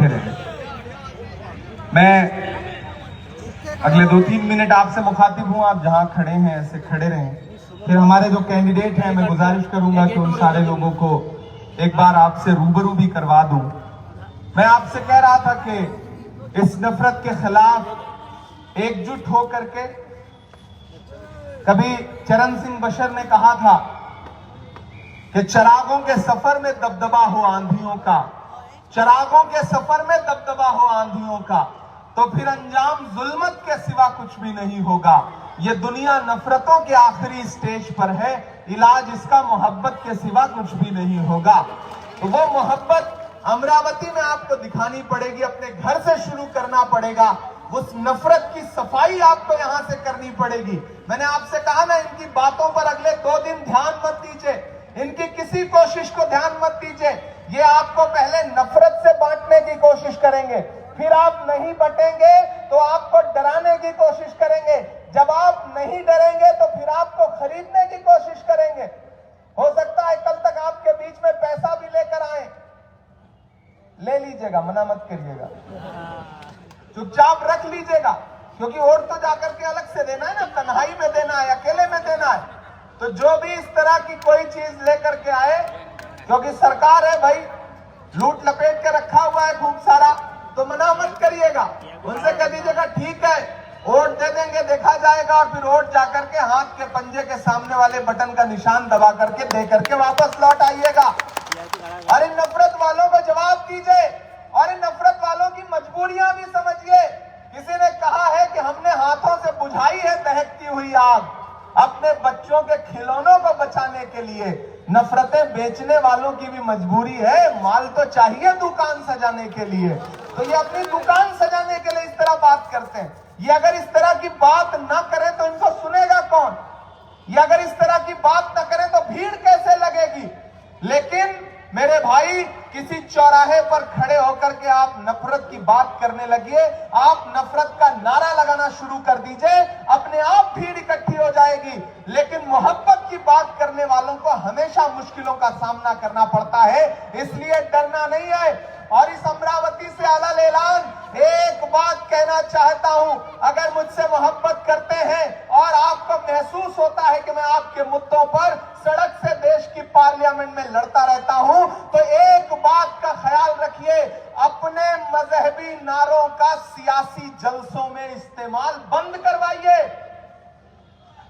रहे। मैं अगले 2-3 मिनट आपसे मुखातिब हूं, आप जहां खड़े हैं ऐसे खड़े रहें। फिर हमारे जो कैंडिडेट हैं, मैं गुजारिश करूंगा कि उन सारे लोगों को एक बार आपसे रूबरू भी करवा दूं। मैं आपसे कह रहा था कि इस नफरत के खिलाफ एकजुट होकर के, कभी चरण सिंह बशर ने कहा था कि चिरागों के सफर में दबदबा हो आंधियों का, चिरागों के सफर में दबदबा हो आंधियों का, तो फिर अंजाम जुल्मत के सिवा कुछ भी नहीं होगा। ये दुनिया नफरतों के आखिरी स्टेज पर है, इलाज इसका मोहब्बत के सिवा कुछ भी नहीं होगा। तो वो मोहब्बत अमरावती में आपको दिखानी पड़ेगी, अपने घर से शुरू करना पड़ेगा। उस नफरत की सफाई आपको यहां से करनी पड़ेगी। मैंने आपसे कहा ना, इनकी बातों पर अगले 2 दिन ध्यान मत दीजिए, इनकी किसी कोशिश को ध्यान मत दीजिए। ये आपको पहले नफरत से बांटने की कोशिश करेंगे, फिर आप नहीं बटेंगे तो आपको डराने की कोशिश करेंगे, जब आप नहीं डरेंगे तो फिर आपको खरीदने की कोशिश करेंगे। हो सकता है कल तक आपके बीच में पैसा भी लेकर आए, ले लीजिएगा, मना मत करिएगा, चुपचाप रख लीजिएगा, क्योंकि वोट तो जाकर के अलग से देना है ना, तन्हाई में देना है, अकेले में देना है। तो जो भी इस तरह की कोई चीज लेकर के आए, क्योंकि सरकार है भाई, लूट लपेट के रखा हुआ है खूब सारा, तो मना मत करिएगा, उनसे कह दीजिएगा ठीक है वोट दे देंगे, देखा जाएगा, और फिर वोट जाकर के हाथ के पंजे के सामने वाले बटन का निशान दबा करके दे करके वापस लौट आइएगा। और इन नफरत वालों को जवाब दीजिए, और इन नफरत वालों की मजबूरियां भी समझिए। किसी ने कहा है कि हमने हाथों से बुझाई है दहकती हुई आग, अपने बच्चों के खिलौनों को बचाने के लिए नफरतें बेचने वालों की भी मजबूरी है, माल तो चाहिए दुकान सजाने के लिए, तो ये अपनी दुकान सजाने के लिए इस तरह बात करते हैं। ये अगर इस तरह की बात ना करें तो इनको सुनेगा कौन? ये अगर इस तरह की बात ना करें तो भीड़ कैसे लगेगी? लेकिन मेरे भाई, किसी चौराहे पर खड़े होकर के आप नफरत की बात करने लगिए, आप नफरत का नारा लगाना शुरू कर दीजिए, अपने आप भीड़ इकट्ठी हो जाएगी। लेकिन मोहब्बत की बात करने वालों को हमेशा मुश्किलों का सामना करना पड़ता है, इसलिए डरना नहीं है। और इस अमरावती से अलग ऐलान एक बात कहना चाहता हूं, अगर मुझसे मोहब्बत करते हैं और आपको महसूस होता है कि मैं आपके मुद्दों पर सड़क से देश की पार्लियामेंट में लड़ता रहता हूं, तो एक बात का ख्याल रखिए, अपने मजहबी नारों का सियासी जलसों में इस्तेमाल बंद करवाइए।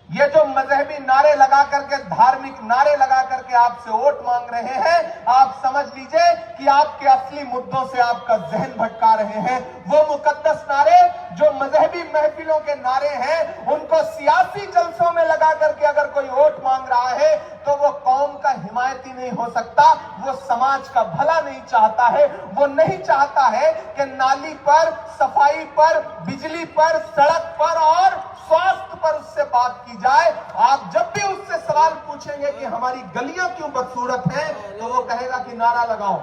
ये जो मजहबी नारे लगा करके, धार्मिक नारे लगा करके आपसे वोट मांग रहे हैं, आप समझ लीजिए कि आपके असली मुद्दों से आपका जहन भटका रहे हैं। वो मुकद्दस नारे जो मजहबी महफिलों के नारे हैं, उनको सियासी जलसों में लगा करके अगर कोई वोट मांग रहा है तो वो कौम का हिमायती नहीं हो सकता, वो समाज का भला नहीं चाहता है। वो नहीं चाहता है कि नाली पर, सफाई पर, बिजली पर, सड़क पर और स्वास्थ्य पर उससे बात की जाए। आप जब भी उससे सवाल पूछेंगे कि हमारी गलियां क्यों बदसूरत हैं, तो वो कहेगा कि नारा लगाओ,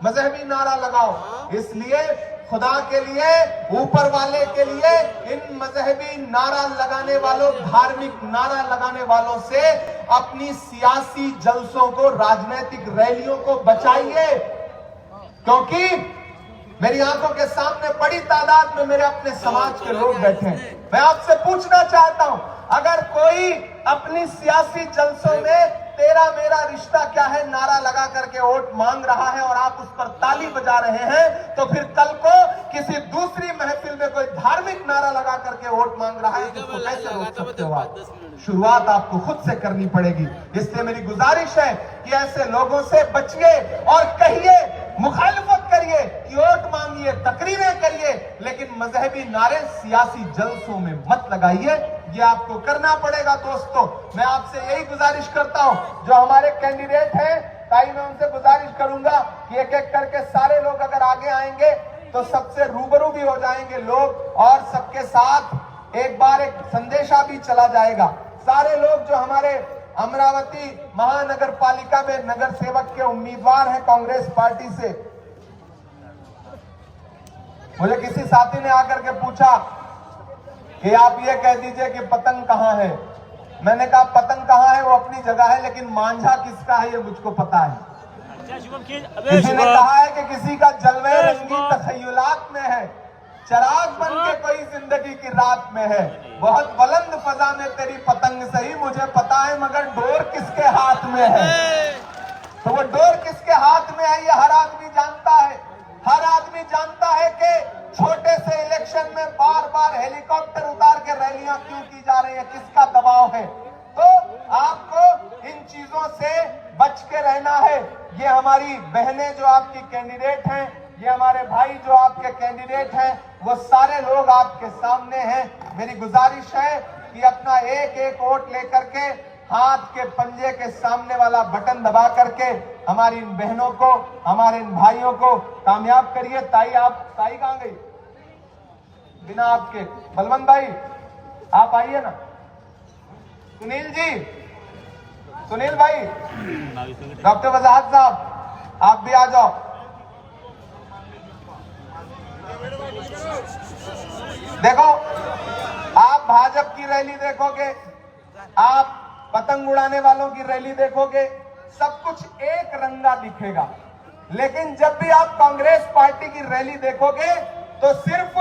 मजहबी नारा लगाओ। इसलिए खुदा के लिए, ऊपर वाले के लिए, इन मजहबी नारा लगाने वालों, धार्मिक नारा लगाने वालों से अपनी सियासी जलसों को, राजनीतिक रैलियों को बचाइए, क्योंकि मेरी आंखों के सामने बड़ी तादाद में मेरे अपने समाज के लोग बैठे हैं। मैं आपसे पूछना चाहता हूं, अगर कोई अपनी सियासी जलसों में तेरा मेरा रिश्ता क्या है नारा लगा करके वोट मांग रहा है और आप उस पर ताली बजा रहे हैं, तो फिर कल को किसी दूसरी महफिल में कोई धार्मिक नारा लगा करके वोट मांग रहा है, तो उसको कैसे रोक सकते हो आप? शुरुआत आपको खुद से करनी पड़ेगी। इसलिए मेरी गुजारिश है कि ऐसे लोगों से बचिए और कहिए, मुखालिफत करिए कि वोट मांगिए, तकरीरें करिए, लेकिन मजहबी नारे सियासी जलसों में मत लगाइए। ये आपको करना पड़ेगा। दोस्तों, मैं आपसे यही गुजारिश करता हूं, जो हमारे कैंडिडेट हैं, ताई मैं उनसे गुजारिश करूंगा कि एक एक करके सारे लोग अगर आगे आएंगे तो सबसे रूबरू भी हो जाएंगे लोग, और सबके साथ एक बार एक संदेशा भी चला जाएगा। सारे लोग जो हमारे अमरावती महानगर पालिका में नगर सेवक के उम्मीदवार हैं कांग्रेस पार्टी से, मुझे किसी साथी ने आकर के पूछा कि आप ये कह दीजिए कि पतंग कहां है। मैंने कहा पतंग कहां है वो अपनी जगह है, लेकिन मांझा किसका है ये मुझको पता है। किसी ने कहा है कि किसी का जलवे रंगी चराग बन के कोई जिंदगी की रात में है। बहुत बुलंद फजा में तेरी पतंग सही, मुझे पता है मगर डोर किसके हाथ में है। तो वो डोर किसके हाथ में है ये हर आदमी जानता है। हर आदमी जानता है कि छोटे से इलेक्शन में बार बार हेलीकॉप्टर उतार के रैलियां क्यों की जा रही है, किसका दबाव है। तो आपको इन चीजों से बच के रहना है। ये हमारी बहनें जो आपकी कैंडिडेट हैं, ये हमारे भाई जो आपके कैंडिडेट हैं, वो सारे लोग आपके सामने हैं। मेरी गुजारिश है कि अपना एक एक वोट लेकर के हाथ के पंजे के सामने वाला बटन दबा करके हमारी इन बहनों को, हमारे इन भाइयों को कामयाब करिए। ताई कहां गई बिना आपके? बलवंत भाई आप आइए ना। सुनील जी, सुनील भाई, डॉक्टर वजाहत साहब आप भी आ जाओ। देखो, आप भाजपा की रैली देखोगे, आप पतंग उड़ाने वालों की रैली देखोगे, सब कुछ एक रंगा दिखेगा। लेकिन जब भी आप कांग्रेस पार्टी की रैली देखोगे तो सिर्फ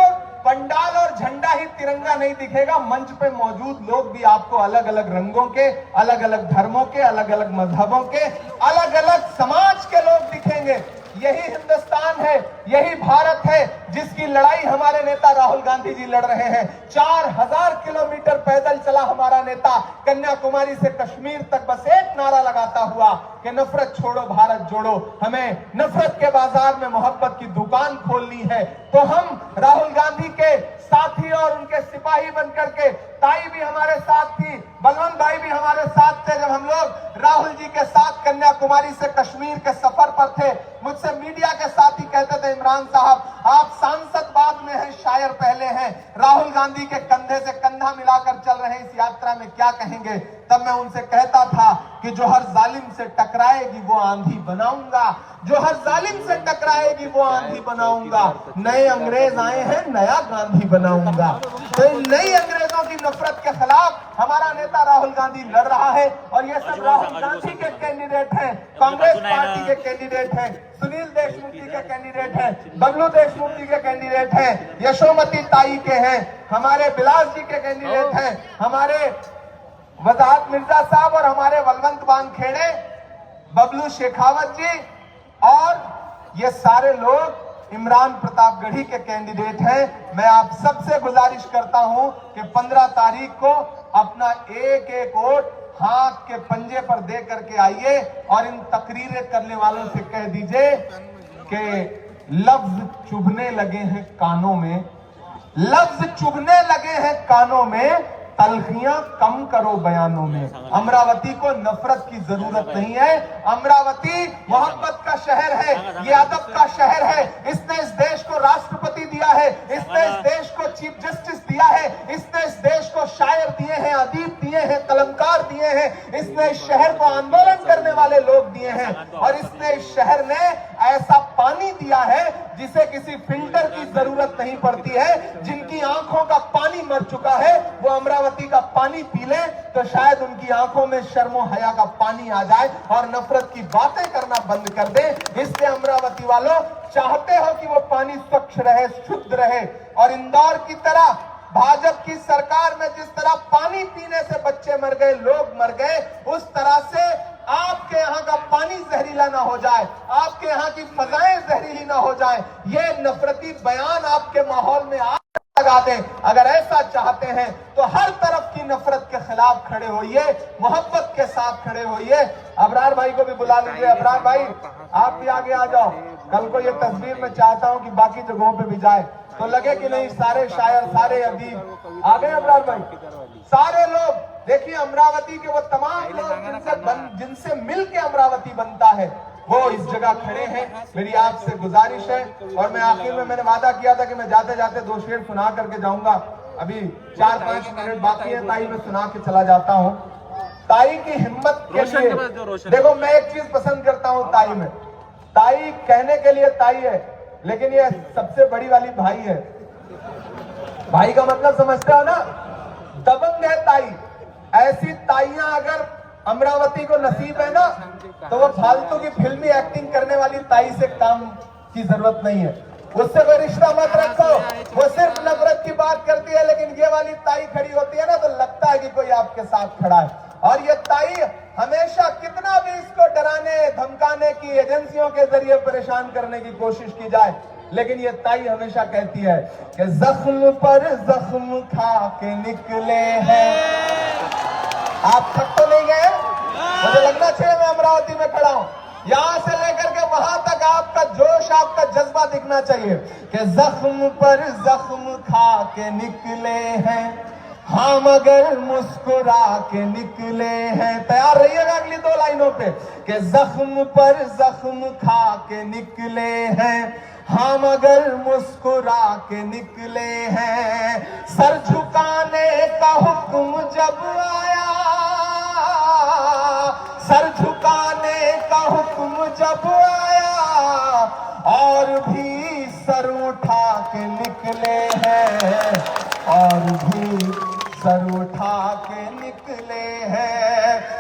पंडाल और झंडा ही तिरंगा नहीं दिखेगा, मंच पे मौजूद लोग भी आपको अलग अलग रंगों के, अलग अलग धर्मों के, अलग अलग मजहबों के, अलग अलग समाज के लोग दिखेंगे। यही हिंदुस्तान है, यही भारत है जिसकी लड़ाई हमारे नेता राहुल गांधी जी लड़ रहे हैं। 4000 किलोमीटर पैदल चला हमारा नेता, कन्याकुमारी से कश्मीर तक बस एक नारा लगाता हुआ कि नफरत छोड़ो भारत जोड़ो। हमें नफरत के बाजार में मोहब्बत की दुकान खोलनी है। तो हम राहुल गांधी के साथी और उनके सिपाही बनकर के, ताई भी हमारे साथ थी, बलवंत भाई भी हमारे साथ थे जब हम लोग राहुल जी के साथ कन्याकुमारी से कश्मीर के सफर पर थे। मुझसे मीडिया के साथी कहते थे, इमरान साहब आप सांसद बाद में हैं, शायर पहले हैं, राहुल गांधी के कंधे से कंधा मिलाकर चल रहे हैं, इस यात्रा में क्या कहेंगे। तब मैं उनसे कहता था कि जो हर जालिम से टकराएगी वो आंधी बनाऊंगा, जो हर जालिम से टकराएगी वो आंधी बनाऊंगा। नए अंग्रेज आए हैं, नया गांधी बनाऊंगा। तो इन नई अंग्रेजों की नफरत के खिलाफ हमारा नेता राहुल गांधी लड़ रहा है और ये सब राहुल गांधी के कैंडिडेट हैं, कांग्रेस पार्टी के कैंडिडेट हैं, सुनील देशमुख जी के कैंडिडेट हैं, बबलू देशमुख जी के कैंडिडेट हैं, यशोमती ताई के हैं, हमारे बिलास जी के कैंडिडेट हैं, हमारे वजाहत मिर्जा साहब और हमारे बलवंत वानखेड़े, बबलू शेखावत जी और ये सारे लोग इमरान प्रतापगढ़ी के कैंडिडेट हैं। मैं आप सबसे गुजारिश करता हूं कि 15 तारीख को अपना एक एक वोट हाथ के पंजे पर दे करके आइए और इन तकरीरें करने वालों से कह दीजिए कि लफ्ज चुभने लगे हैं कानों में, लफ्ज चुभने लगे हैं कानों में, तलखियां कम करो बयानों में। अमरावती को नफरत की जरूरत नहीं है, अमरावती मोहब्बत का शहर है, ये अदब का शहर है। इसने इस देश को राष्ट्रपति दिया है, इसने इस देश को चीफ जस्टिस दिया है, इसने इस देश को शायर दिए हैं, अदीब दिए हैं, कलमकार दिए हैं, इसने इस शहर को आंदोलन करने वाले लोग दिए हैं और इसने इस शहर में ऐसा पानी दिया है जिसे किसी फिल्टर की जरूरत नहीं पड़ती है। जिनकी आंखों का पानी मर चुका है वो अमरावती का पानी पी ले तो शायद उनकी आंखों में शर्मो हया का पानी आ जाए और नफरत की बातें करना बंद कर दे। इसलिए अमरावती वालों, चाहते हो कि वो पानी स्वच्छ रहे, शुद्ध रहे और इंदौर की तरह भाजपा की सरकार में जिस तरह पानी पीने से बच्चे मर गए, लोग मर गए, उस तरह से आपके यहाँ का पानी जहरीला ना हो जाए, आपके यहाँ की फजाएं जहरीली ना हो जाए, ये नफरती बयान आपके माहौल में आग लगा दें। अगर ऐसा चाहते हैं तो हर तरफ की नफरत के खिलाफ खड़े होइए, मोहब्बत के साथ खड़े होइए। अबरार भाई को भी बुला लीजिए। अबरार भाई आप भी आगे आ जाओ। कल को ये तस्वीर मैं चाहता हूँ कि बाकी जगहों पे भी जाए तो लगे कि नहीं सारे शायर, सारे अदीब आ गए। अबरार भाई, सारे लोग देखिए, अमरावती के वो तमाम लोग जिनसे मिल के अमरावती बनता है वो इस जगह खड़े हैं। मेरी आपसे गुजारिश है और मैं आखिर में मैंने वादा किया था कि मैं जाते जाते 2 शेर सुना करके जाऊंगा। अभी 4-5 मिनट बाकी है, ताई मैं सुना के चला जाता हूँ। ताई की हिम्मत के लिए देखो, मैं एक चीज पसंद करता हूँ ताई में, ताई कहने के लिए ताई है लेकिन ये सबसे बड़ी वाली भाई है। भाई का मतलब समझते हो ना, दबंग है ताई। ऐसी ताइयां अगर अमरावती को नसीब है ना तो वो फालतू की फिल्मी एक्टिंग करने वाली ताई से काम की जरूरत नहीं है। उससे कोई रिश्ता मत रखो, वो सिर्फ नफरत की बात करती है। लेकिन ये वाली ताई खड़ी होती है ना तो लगता है कि कोई आपके साथ खड़ा है। और ये ताई हमेशा कितना भी इसको डराने धमकाने की एजेंसियों के जरिए परेशान करने की कोशिश की जाए, लेकिन ये ताई हमेशा कहती है कि जख्म पर जख्म खा के निकले हैं। आप थक तो नहीं गए? मुझे लगना चाहिए मैं अमरावती में खड़ा हूं। यहां से लेकर के वहां तक आपका जोश, आपका जज्बा दिखना चाहिए कि जख्म पर जख्म खा के निकले हैं, हम अगर मुस्कुरा के निकले हैं। तैयार रहिएगा अगली 2 लाइनों पे कि जख्म पर जख्म खा के निकले हैं, हम अगर मुस्कुरा के निकले हैं। सर झुकाने का हुक्म जब आया, सर झुकाने का हुक्म जब आया, और भी सर उठा के निकले हैं, और भी सर उठा के निकले हैं।